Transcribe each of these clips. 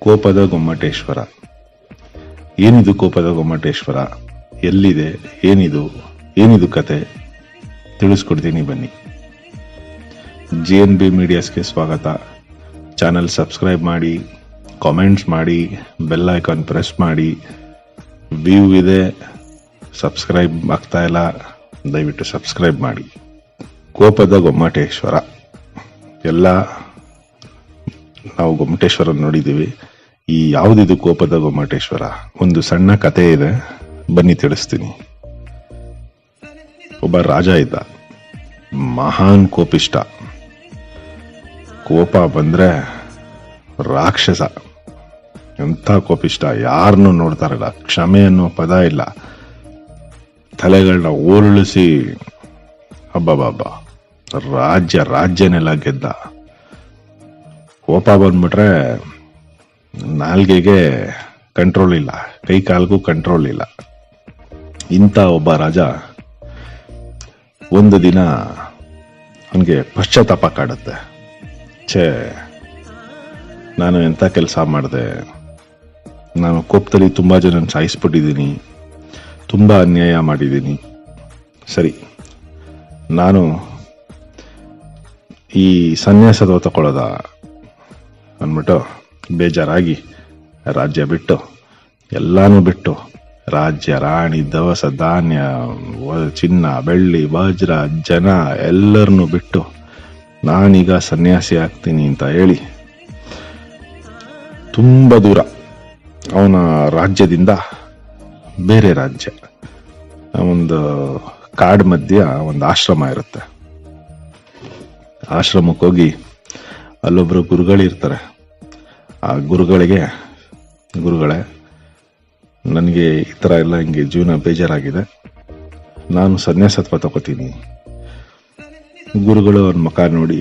ಕೋಪದ ಗೊಮ್ಮಟೇಶ್ವರ. ಏನಿದು ಕೋಪದ ಗೊಮ್ಮಟೇಶ್ವರ? ಎಲ್ಲಿದೆ? ಏನಿದು ಕತೆ? ತಿಳಿಸ್ಕೊಡ್ತೀನಿ ಬನ್ನಿ. JNB ಮೀಡಿಯಾಸ್ಗೆ ಸ್ವಾಗತ. ಚಾನಲ್ ಸಬ್ಸ್ಕ್ರೈಬ್ ಮಾಡಿ, ಕಾಮೆಂಟ್ಸ್ ಮಾಡಿ, ಬೆಲ್ ಐಕಾನ್ ಪ್ರೆಸ್ ಮಾಡಿ. ವ್ಯೂ ಇದೆ, ಸಬ್ಸ್ಕ್ರೈಬ್ ಆಗ್ತಾ ಇಲ್ಲ, ದಯವಿಟ್ಟು ಸಬ್ಸ್ಕ್ರೈಬ್ ಮಾಡಿ. ಕೋಪದ ಗೊಮ್ಮಟೇಶ್ವರ. ಎಲ್ಲ ನಾವು ಗೊಮ್ಮಟೇಶ್ವರ ನೋಡಿದ್ದೀವಿ. ಈ ಯಾವುದಿದು ಕೋಪದ ಗೊಮ್ಮಟೇಶ್ವರ? ಒಂದು ಸಣ್ಣ ಕತೆ ಇದೆ, ಬನ್ನಿ ತಿಳಿಸ್ತೀನಿ. ಒಬ್ಬ ರಾಜ ಇದ್ದ, ಮಹಾನ್ ಕೋಪಿಷ್ಟ. ಕೋಪ ಬಂದ್ರೆ ರಾಕ್ಷಸ. ಎಂಥ ಕೋಪಿಷ್ಟ, ಯಾರನ್ನು ನೋಡ್ತಾರಲ್ಲ, ಕ್ಷಮೆ ಅನ್ನೋ ಪದ ಇಲ್ಲ. ತಲೆಗಳನ್ನ ಉರುಳಿಸಿ ಹಬ್ಬ ರಾಜ್ಯನೆಲ್ಲ ಗೆದ್ದ. ಕೋಪ ಬಂದ್ಬಿಟ್ರೆ ನಾಲ್ಗೆಗೆ ಕಂಟ್ರೋಲ್ ಇಲ್ಲ, ಕೈ ಕಾಲ್ಗೂ ಕಂಟ್ರೋಲ್ ಇಲ್ಲ. ಇಂಥ ಒಬ್ಬ ರಾಜ ಒಂದು ದಿನ ಅವನಿಗೆ ಪಶ್ಚಾತ್ತಾಪ ಕಾಡುತ್ತೆ. ನಾನು ಎಂಥ ಕೆಲಸ ಮಾಡಿದೆ, ನಾನು ಕೋಪದಲ್ಲಿ ತುಂಬಾ ಜನ ಸಾಯಿಸ್ಬಿಟ್ಟಿದ್ದೀನಿ, ತುಂಬಾ ಅನ್ಯಾಯ ಮಾಡಿದ್ದೀನಿ. ಸರಿ, ನಾನು ಈ ಸನ್ಯಾಸದ ತಗೊಳ್ಳೋದ ಅಂದ್ಬಿಟ್ಟು ಬೇಜಾರಾಗಿ ರಾಜ್ಯ ಬಿಟ್ಟು, ಎಲ್ಲಾನು ಬಿಟ್ಟು, ರಾಜ್ಯ, ರಾಣಿ, ದವಸ ಧಾನ್ಯ, ಚಿನ್ನ, ಬೆಳ್ಳಿ, ವಜ್ರ, ಜನ ಎಲ್ಲರನ್ನು ಬಿಟ್ಟು ನಾನೀಗ ಸನ್ಯಾಸಿ ಆಗ್ತೀನಿ ಅಂತ ಹೇಳಿ ತುಂಬಾ ದೂರ ಅವನ ರಾಜ್ಯದಿಂದ ಬೇರೆ ರಾಜ್ಯ, ಒಂದು ಕಾಡ್ ಮಧ್ಯ ಒಂದು ಆಶ್ರಮ ಇರುತ್ತೆ. ಆಶ್ರಮಕ್ಕೆ ಹೋಗಿ ಅಲ್ಲೊಬ್ರು ಗುರುಗಳಿರ್ತಾರೆ. ಆ ಗುರುಗಳೇ, ನನಗೆ ಈ ಥರ ಎಲ್ಲ ಹಿಂಗೆ ಜೀವನ ಬೇಜಾರಾಗಿದೆ, ನಾನು ಸನ್ಯಾಸತ್ವ ತಗೋತೀನಿ. ಗುರುಗಳು ಅವನ ಮುಖ ನೋಡಿ,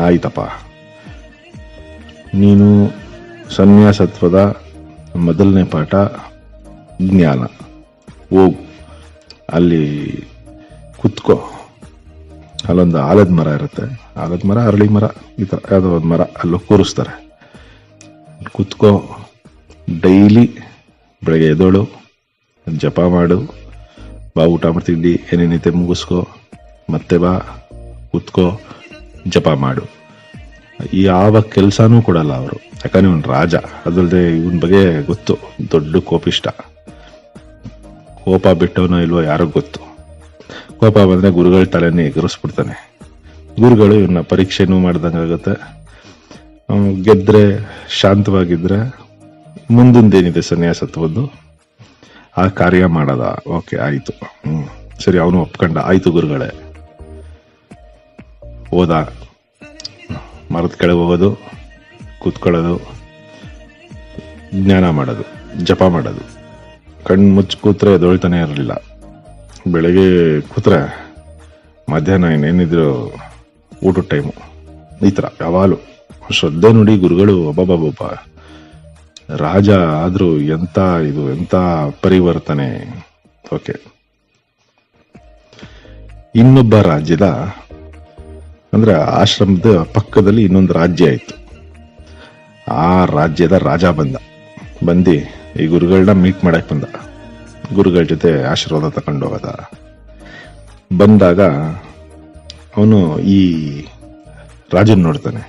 ಆಯ್ತಪ್ಪ, ನೀನು ಸನ್ಯಾಸತ್ವದ ಮೊದಲನೇ ಪಾಠ ಜ್ಞಾನ. ಹೋಗು, ಅಲ್ಲಿ ಕುತ್ಕೋ. ಅಲ್ಲೊಂದು ಆಲದ ಮರ ಇರುತ್ತೆ, ಆಲದ ಮರ, ಅರಳಿ ಮರ, ಈ ಥರ ಯಾವುದೋ ಒಂದು ಮರ, ಅಲ್ಲೋ ಕೂರಿಸ್ತಾರೆ. ಕುತ್ಕೋ, ಡೈಲಿ ಬೆಳಗ್ಗೆ ಎದ್ದೋಳು, ಜಪ ಮಾಡು, ಬಾ ಊಟ ಮಾಡ್ತಿದ್ದಿ, ಏನೇನೈತೆ ಮುಗಿಸ್ಕೋ, ಮತ್ತೆ ಬಾ ಕುತ್ಕೋ, ಜಪ ಮಾಡು. ಯಾವ ಕೆಲಸನೂ ಕೊಡಲ್ಲ ಅವರು, ಯಾಕಂದ್ರೆ ಇವನ್ ರಾಜ. ಅದಲ್ಲದೆ ಇವನ್ ಬಗ್ಗೆ ಗೊತ್ತು, ದೊಡ್ಡ ಕೋಪಿಷ್ಟ. ಕೋಪ ಬಿಟ್ಟವನೋ ಇಲ್ವೋ ಯಾರೋ ಗೊತ್ತು. ಕೋಪ ಬಂದ್ರೆ ಗುರುಗಳ ತಲೆನೇ ಎಗರಿಸ್ಬಿಡ್ತಾನೆ. ಗುರುಗಳು ಇವನ್ನ ಪರೀಕ್ಷೆನೂ ಮಾಡ್ದಂಗಾಗತ್ತೆ. ಗೆದ್ರೆ, ಶಾಂತವಾಗಿದ್ರೆ ಮುಂದಿಂದೇನಿದೆ ಸನ್ಯಾಸತ್ವದ್ದು ಆ ಕಾರ್ಯ ಮಾಡದ. ಓಕೆ, ಆಯ್ತು, ಸರಿ, ಅವನು ಒಪ್ಕೊಂಡ. ಆಯ್ತು ಗುರುಗಳೇ. ಹೋದ, ಮರದ ಕೆಳಗೆ ಹೋಗೋದು, ಕೂತ್ಕೊಳ್ಳೋದು, ಜ್ಞಾನ ಮಾಡೋದು, ಜಪ ಮಾಡೋದು. ಕಣ್ಣು ಮುಚ್ಚಿ ಕೂತ್ರೆ ಎದೊಳ್ತಾನೆ ಇರಲಿಲ್ಲ. ಬೆಳಗ್ಗೆ ಕೂತ್ರೆ ಮಧ್ಯಾಹ್ನ ಏನಿದ್ರು ಊಟದ ಟೈಮು, ಈ ಥರ ಯಾವಾಗಲೂ ಶ್ರದ್ಧೆ ನೋಡಿ ಗುರುಗಳು. ಒಬ್ಬ ರಾಜ ಆದ್ರೂ ಎಂತ ಪರಿವರ್ತನೆ. ಓಕೆ, ಇನ್ನೊಬ್ಬ ರಾಜ್ಯದ, ಅಂದ್ರೆ ಆಶ್ರಮದ ಪಕ್ಕದಲ್ಲಿ ಇನ್ನೊಂದು ರಾಜ್ಯ ಇತ್ತು. ಆ ರಾಜ್ಯದ ರಾಜ ಬಂದು ಈ ಗುರುಗಳನ್ನ ಮೀಟ್ ಮಾಡಕ್ ಬಂದ. ಗುರುಗಳ ಜೊತೆ ಆಶೀರ್ವಾದ ತಗೊಂಡು ಹೋಗದ. ಬಂದಾಗ ಅವನು ಈ ರಾಜನ್ ನೋಡ್ತಾನೆ.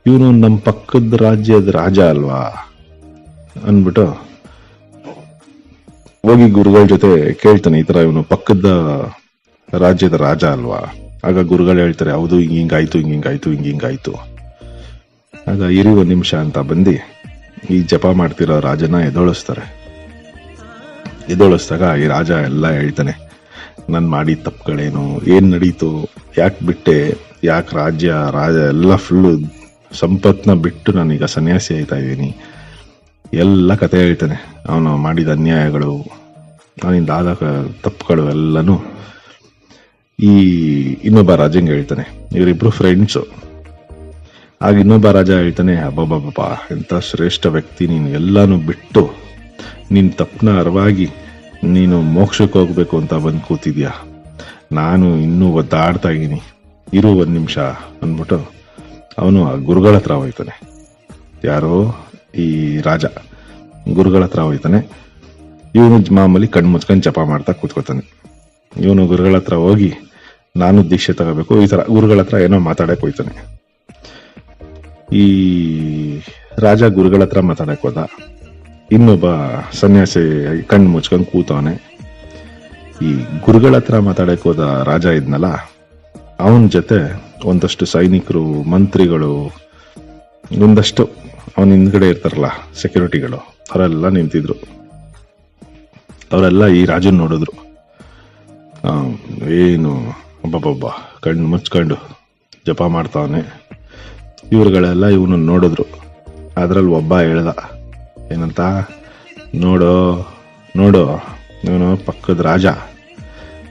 ಇವನು ನಮ್ಮ ಪಕ್ಕದ ರಾಜ್ಯದ ರಾಜ ಅಲ್ವಾ ಅಂದ್ಬಿಟ್ಟು ಹೋಗಿ ಗುರುಗಳ ಜೊತೆ ಕೇಳ್ತಾನೆ, ಈ ತರ ಇವನು ಪಕ್ಕದ ರಾಜ್ಯದ ರಾಜ ಅಲ್ವಾ? ಆಗ ಗುರುಗಳು ಹೇಳ್ತಾರೆ, ಹೌದು, ಹಿಂಗಾಯ್ತು. ಆಗ ಇರಿ ಒಂದ್ ನಿಮಿಷ ಅಂತ ಬಂದು ಈ ಜಪ ಮಾಡ್ತಿರೋ ರಾಜನ ಎದೋಳಿಸ್ದಾಗ ಈ ರಾಜ ಎಲ್ಲ ಹೇಳ್ತಾನೆ, ನಾನು ಮಾಡಿದ ತಪ್ಪುಗಳೇನು, ಏನ್ ನಡೀತು, ಯಾಕೆ ಬಿಟ್ಟೆ, ಯಾಕೆ ರಾಜ ಎಲ್ಲ ಫುಲ್ಲು ಸಂಪತ್ನ ಬಿಟ್ಟು ನಾನೀಗ ಸನ್ಯಾಸಿ ಆಯ್ತಾ ಇದ್ದೀನಿ, ಎಲ್ಲ ಕತೆ ಹೇಳ್ತಾನೆ. ಅವನು ಮಾಡಿದ ಅನ್ಯಾಯಗಳು, ಅವನಿಂದ ಆದ ತಪ್ಪುಗಳು ಎಲ್ಲನೂ ಈ ಇನ್ನೊಬ್ಬ ರಾಜಂಗೆ ಹೇಳ್ತಾನೆ. ಇವರಿಬ್ರು ಫ್ರೆಂಡ್ಸು. ಆಗ ಇನ್ನೊಬ್ಬ ರಾಜ ಹೇಳ್ತಾನೆ, ಅಬ್ಬಬ್ಬಬ್ಬ, ಎಂತ ಶ್ರೇಷ್ಠ ವ್ಯಕ್ತಿ ನೀನು, ಎಲ್ಲಾನು ಬಿಟ್ಟು ನಿನ್ ತಪ್ಪನ ಅರಿವಾಗಿ ನೀನು ಮೋಕ್ಷಕ್ಕೆ ಹೋಗ್ಬೇಕು ಅಂತ ಬಂದು ಕೂತಿದ್ಯಾ, ನಾನು ಇನ್ನೂ ಒದ್ದಾಡ್ತಾ ಇದ್ದೀನಿ, ಇರು ಒಂದ್ ನಿಮಿಷ ಅಂದ್ಬಿಟ್ಟು ಅವನು ಆ ಗುರುಗಳ ಹತ್ರ ಹೋಯ್ತಾನೆ. ಯಾರೋ ಈ ರಾಜ ಗುರುಗಳ ಹತ್ರ ಹೋಯ್ತಾನೆ. ಇವನು ಮಾಮೂಲಿ ಕಣ್ಣು ಮುಚ್ಕೊಂಡು ಜಪ ಮಾಡ್ತಾ ಕೂತ್ಕೋತಾನೆ. ಇವನು ಗುರುಗಳ ಹತ್ರ ಹೋಗಿ ನಾನು ದೀಕ್ಷೆ ತಗೋಬೇಕು ಈ ತರ ಗುರುಗಳ ಹತ್ರ ಏನೋ ಮಾತಾಡಕ್ ಹೋಯ್ತಾನೆ. ಈ ರಾಜ ಗುರುಗಳ ಹತ್ರ ಮಾತಾಡಕ್ ಹೋದ. ಇನ್ನೊಬ್ಬ ಸನ್ಯಾಸಿ ಕಣ್ಣು ಮುಚ್ಕೊಂಡು ಕೂತವನೆ. ಈ ಗುರುಗಳ ಹತ್ರ ಮಾತಾಡಕ್ ಹೋದ ರಾಜ ಇದ್ನಲ್ಲ, ಅವನ ಜೊತೆ ಒಂದಷ್ಟು ಸೈನಿಕರು, ಮಂತ್ರಿಗಳು, ಒಂದಷ್ಟು ಅವನ ಹಿಂದ್ಗಡೆ ಇರ್ತಾರಲ್ಲ ಸೆಕ್ಯೂರಿಟಿಗಳು, ಅವರೆಲ್ಲ ನಿಂತಿದ್ರು. ಅವರೆಲ್ಲ ಈ ರಾಜನ್ ನೋಡಿದ್ರು. ಏನು ಒಬ್ಬೊಬ್ಬ ಕಣ್ಣು ಮುಚ್ಕೊಂಡು ಜಪ ಮಾಡ್ತಾವನೆ. ಇವ್ರುಗಳೆಲ್ಲ ಇವನು ನೋಡಿದ್ರು. ಅದ್ರಲ್ಲಿ ಒಬ್ಬ ಹೇಳ್ದ, ಏನಂತ, ನೋಡೋ ನೋಡೋ ಇವನು ಪಕ್ಕದ ರಾಜ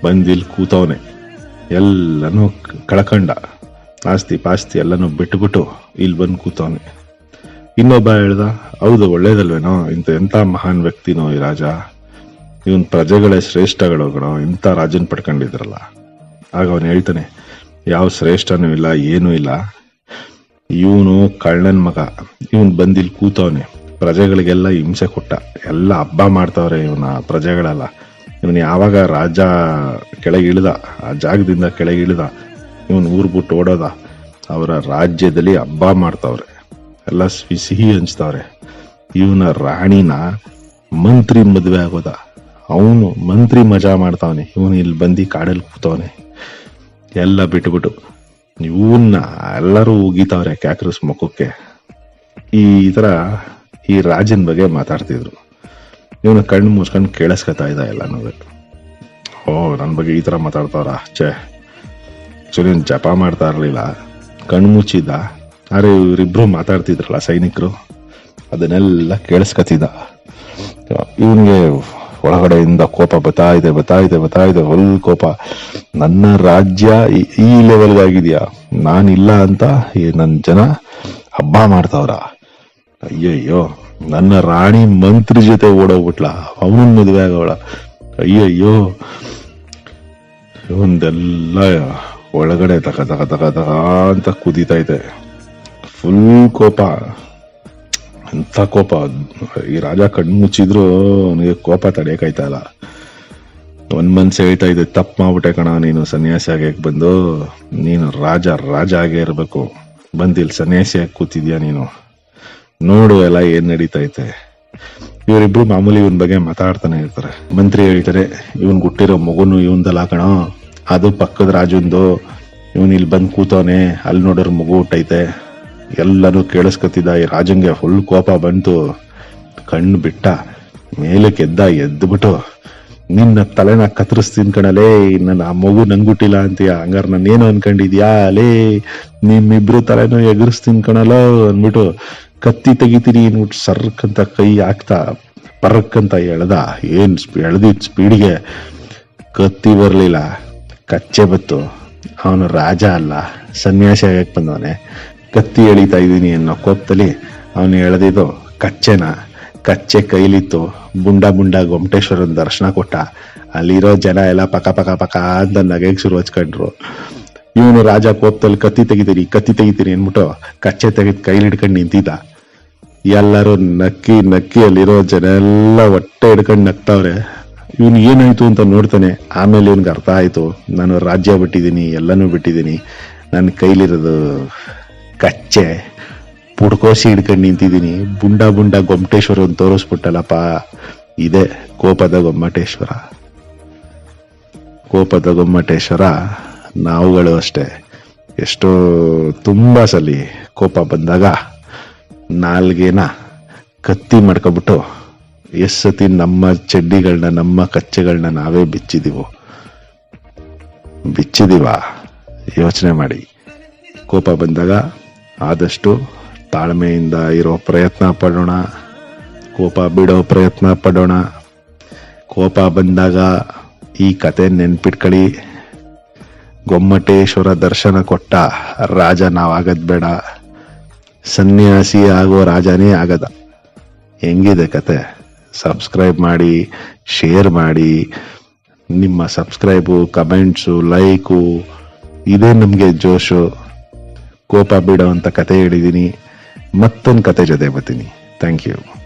ಬಂದಿಲ್ ಕೂತವನೆ, ಎಲ್ಲನೂ ಕಳ್ಕಂಡ, ಆಸ್ತಿ ಪಾಸ್ತಿ ಎಲ್ಲನೂ ಬಿಟ್ಬಿಟ್ಟು ಇಲ್ಲಿ ಬಂದು ಕೂತವನೆ. ಇನ್ನೊಬ್ಬ ಹೇಳ್ದ, ಹೌದು ಒಳ್ಳೇದಲ್ವೇನೋ, ಎಂತ ಮಹಾನ್ ವ್ಯಕ್ತಿನೋ ಈ ರಾಜ, ಇವನ್ ಪ್ರಜೆಗಳೇ ಶ್ರೇಷ್ಠಗಳು ಕಣೋ, ಇಂಥ ರಾಜನ್ ಪಡ್ಕೊಂಡಿದ್ರಲ್ಲ. ಆಗ ಅವನು ಹೇಳ್ತಾನೆ, ಯಾವ ಶ್ರೇಷ್ಠನೂ ಇಲ್ಲ, ಏನೂ ಇಲ್ಲ, ಇವನು ಕಳ್ಳನ್ ಮಗ, ಇವನ್ ಬಂದಿಲ್ ಕೂತವನೆ, ಪ್ರಜೆಗಳಿಗೆಲ್ಲ ಹಿಂಸೆ ಕೊಟ್ಟ, ಎಲ್ಲ ಹಬ್ಬ ಮಾಡ್ತಾವ್ರೆ ಇವನ ಪ್ರಜೆಗಳೆಲ್ಲ. ಇವನ್ ಯಾವಾಗ ರಾಜ ಕೆಳಗಿಳಿದ, ಆ ಜಾಗದಿಂದ ಕೆಳಗಿಳಿದ, ಇವನ್ ಊರ್ ಬಿಟ್ಟು ಓಡೋದ, ಅವರ ರಾಜ್ಯದಲ್ಲಿ ಹಬ್ಬ ಮಾಡ್ತಾವ್ರೆ, ಎಲ್ಲ ಸಿಹಿ ಹಂಚ್ತಾವ್ರೆ. ಇವನ ರಾಣಿನ ಮಂತ್ರಿ ಮದುವೆ ಆಗೋದ, ಅವನು ಮಂತ್ರಿ ಮಜಾ ಮಾಡ್ತಾವನೆ, ಇವನು ಇಲ್ಲಿ ಬಂದು ಕಾಡಲ್ಲಿ ಕೂತವನೆ, ಎಲ್ಲ ಬಿಟ್ಬಿಟ್ಟು ಇವನ್ನ ಎಲ್ಲರೂ ಉಗಿತಾವ್ರೆ ಕ್ಯಾಕ್ರಸ್ ಮುಖಕ್ಕೆ. ಈ ತರ ಈ ರಾಜನ್ ಬಗ್ಗೆ ಮಾತಾಡ್ತಿದ್ರು. ಇವನು ಕಣ್ಣು ಮುಚ್ಕೊಂಡು ಕೇಳಿಸ್ಕೊತಾ ಇದ್ದ ಎಲ್ಲನೂ. ಓ, ನನ್ನ ಬಗ್ಗೆ ಈ ತರ ಮಾತಾಡ್ತಾವ್ರ, ಆಕ್ಚುಲಿ ಜಪ ಮಾಡ್ತಾ ಇರ್ಲಿಲ್ಲ, ಕಣ್ಣು ಮುಚ್ಚಿದ್ದ. ಆದ್ರೆ ಇವರಿಬ್ರು ಮಾತಾಡ್ತಿದ್ರಲ್ಲ ಸೈನಿಕರು, ಅದನ್ನೆಲ್ಲ ಕೇಳಿಸ್ಕೊತಿದ್ದ. ಇವನ್ಗೆ ಒಳಗಡೆಯಿಂದ ಕೋಪ ಬತ್ತಾ ಇದೆ, ಹೊಲ್ ಕೋಪ. ನನ್ನ ರಾಜ್ಯ ಈ ಲೆವೆಲ್ಗಾಗಿದ್ಯಾ, ನಾನಿಲ್ಲ ಅಂತ ನನ್ನ ಜನ ಹಬ್ಬ ಮಾಡ್ತಾವ್ರ, ಅಯ್ಯಯ್ಯೋ, ನನ್ನ ರಾಣಿ ಮಂತ್ರಿ ಜೊತೆ ಓಡೋಗ್ಬಿಟ್ಲ, ಅವನನ್ನ ಮದುವೆ ಆಗೋಳ, ಅಯ್ಯಯ್ಯೋ. ಒಂದೆಲ್ಲ ಒಳಗಡೆ ತಗ ತಗ ತಗ ತಗ ಅಂತ ಕುದೀತಾ ಇದೆ. ಫುಲ್ ಕೋಪ, ಎಂತ ಕೋಪ. ಈ ರಾಜ ಕಣ್ಣು ಮುಚ್ಚಿದ್ರು ಅವನಿಗೆ ಕೋಪ ತಡೆಯಕ್ಕಾಯ್ತಾ ಇಲ್ಲ. ಒಂದ್ ಮನ್ಸು ಹೇಳ್ತಾ ಇದೆ, ತಪ್ಪು ಮಾಡ್ಬಿಟ್ಟೆ ಕಣ, ನೀನು ಸನ್ಯಾಸಿ ಆಗಕ್ಕೆ ಬಂದು, ನೀನು ರಾಜ ಆಗೇ ಇರ್ಬೇಕು, ಬಂದಿಲ್ ಸನ್ಯಾಸಿಯಾಗಿ ಕೂತಿದ್ಯಾ ನೀನು, ನೋಡು ಎಲ್ಲ ಏನ್ ನಡೀತಾ ಐತೆ. ಇವರಿಬ್ರು ಮಾಮೂಲಿ ಇವನ್ ಬಗ್ಗೆ ಮಾತಾಡ್ತಾನೆ ಇರ್ತಾರೆ. ಮಂತ್ರಿ ಹೇಳ್ತಾರೆ, ಇವನ್ ಹುಟ್ಟಿರೋ ಮಗುನು ಇವಂದಲ್ಲ ಕಣ, ಅದು ಪಕ್ಕದ ರಾಜಂದು, ಇವನ್ ಇಲ್ಲಿ ಬಂದ್ ಕೂತವನೆ, ಅಲ್ಲಿ ನೋಡೋರ್ ಮಗು ಹುಟ್ಟೈತೆ. ಎಲ್ಲರೂ ಕೇಳಿಸ್ಕೊತಿದ್ದ. ಈ ರಾಜಂಗೆ ಫುಲ್ ಕೋಪ ಬಂತು, ಕಣ್ಣು ಬಿಟ್ಟ, ಮೇಲಕ್ಕೆ ಎದ್ಬಿಟ್ಟು, ನಿನ್ನ ತಲೆನ ಕತ್ತರಿಸ್ತೀನಿ ಕಣಲೇ, ನನ್ನ ಆ ಮಗು ನಂಗುಟ್ಟಿಲ್ಲ ಅಂತೀಯ, ಹಂಗಾರ ನಾನೇನು ಅನ್ಕೊಂಡಿದ್ಯಾ ಲೇ, ನಿಮ್ಮಿಬ್ರು ತಲೆನೂ ಎಗರಿಸ್ತೀನಿ ಕಣಲೋ ಅಂದ್ಬಿಟ್ಟು ಕತ್ತಿ ತೆಗಿತೀನಿ ಅನ್ಬಿಟ್ಟು ಸರ್ಕಂತ ಕೈ ಹಾಕ್ತಾ ಪರಕ್ಕಂತ ಎಳ್ದ. ಏನ್ ಎಳ್ದಿದ್ ಸ್ಪೀಡ್ಗೆ ಕತ್ತಿ ಬರ್ಲಿಲ್ಲ, ಕಚ್ಚೆ ಬತ್ತು. ಅವನು ರಾಜ ಅಲ್ಲ, ಸನ್ಯಾಸಿ ಆಗಕ್ಕೆ ಬಂದವನೆ, ಕತ್ತಿ ಎಳಿತಾ ಇದ್ದೀನಿ ಅನ್ನೋ ಕೋಪದಲ್ಲಿ ಅವನು ಎಳೆದಿದ್ದು ಕಚ್ಚೆ ಕೈಲಿತ್ತು. ಬುಂಡ ಗೊಮ್ಮಟೇಶ್ವರನ ದರ್ಶನ ಕೊಟ್ಟ. ಅಲ್ಲಿರೋ ಜನ ಎಲ್ಲ ಪಕ ಅಂತ ನಗೆಗೆ ಶುರು ಹಚ್ಕೊಂಡ್ರು. ಇವನು ರಾಜ ಕೋಪದಲ್ಲಿ ಕತ್ತಿ ತೆಗಿತೀನಿ ಅನ್ಬಿಟ್ಟು ಕಚ್ಚೆ ತೆಗೆದು ಕೈಲಿ ಹಿಡ್ಕೊಂಡು ನಿಂತಿದ್ದ. ಎಲ್ಲರೂ ನಕ್ಕಿ ಅಲ್ಲಿರೋ ಜನ ಎಲ್ಲ ಹೊಟ್ಟೆ ಹಿಡ್ಕೊಂಡು ನಗ್ತಾವ್ರೆ. ಇವನ್ ಏನಾಯ್ತು ಅಂತ ನೋಡ್ತಾನೆ. ಆಮೇಲೆ ಇವನ್ಗೆ ಅರ್ಥ ಆಯ್ತು, ನಾನು ರಾಜ್ಯ ಬಿಟ್ಟಿದ್ದೀನಿ, ಎಲ್ಲನೂ ಬಿಟ್ಟಿದ್ದೀನಿ, ನನ್ನ ಕೈಲಿರೋದು ಕಚ್ಚೆ, ಪುಡ್ಕೋಸಿ ಹಿಡ್ಕೊಂಡು ನಿಂತಿದ್ದೀನಿ. ಬುಂಡ ಗೊಮ್ಮಟೇಶ್ವರ ಅಂತ ತೋರಿಸ್ಬಿಟ್ಟಲ್ಲಪ್ಪ, ಇದೇ ಕೋಪದ ಗೊಮ್ಮಟೇಶ್ವರ. ನಾವುಗಳು ಅಷ್ಟೇ, ಎಷ್ಟೋ ತುಂಬಾ ಸಲಿ ಕೋಪ ಬಂದಾಗ ನಾಲ್ಗೆನ ಕತ್ತಿ ಮಾಡ್ಕೊಬಿಟ್ಟು ಎಷ್ಟ್ ಸತಿ ನಮ್ಮ ಚಡ್ಡಿಗಳನ್ನ, ನಮ್ಮ ಕಚ್ಚೆಗಳನ್ನ ನಾವೇ ಬಿಚ್ಚಿದೀವ ಯೋಚನೆ ಮಾಡಿ. ಕೋಪ ಬಂದಾಗ ಆದಷ್ಟು ತಾಳ್ಮೆಯಿಂದ ಇರೋ ಪ್ರಯತ್ನ ಪಡೋಣ, ಕೋಪ ಬಿಡೋ ಪ್ರಯತ್ನ ಪಡೋಣ. ಕೋಪ ಬಂದಾಗ ಈ ಕತೆ ನೆನ್ಪಿಟ್ಕೊಳ್ಳಿ, ಗೊಮ್ಮಟೇಶ್ವರ ದರ್ಶನ ಕೊಟ್ಟ ರಾಜ ನಾವಾಗದ್ ಬೇಡ, ಸನ್ಯಾಸಿ ಆಗೋ ರಾಜನೇ ಆಗದ. ಹೆಂಗಿದೆ ಕತೆ? ಸಬ್ಸ್ಕ್ರೈಬ್ ಮಾಡಿ, ಶೇರ್ ಮಾಡಿ. ನಿಮ್ಮ ಸಬ್ಸ್ಕ್ರೈಬು, ಕಮೆಂಟ್ಸು, ಲೈಕು ಇದೇ ನಮಗೆ ಜೋಶು. ಕೋಪ ಬಿಡೋ ಅಂತ ಕತೆ ಹೇಳಿದ್ದೀನಿ. ಮತ್ತೊಂದು ಕತೆ ಜೊತೆ ಬರ್ತೀನಿ. Thank you.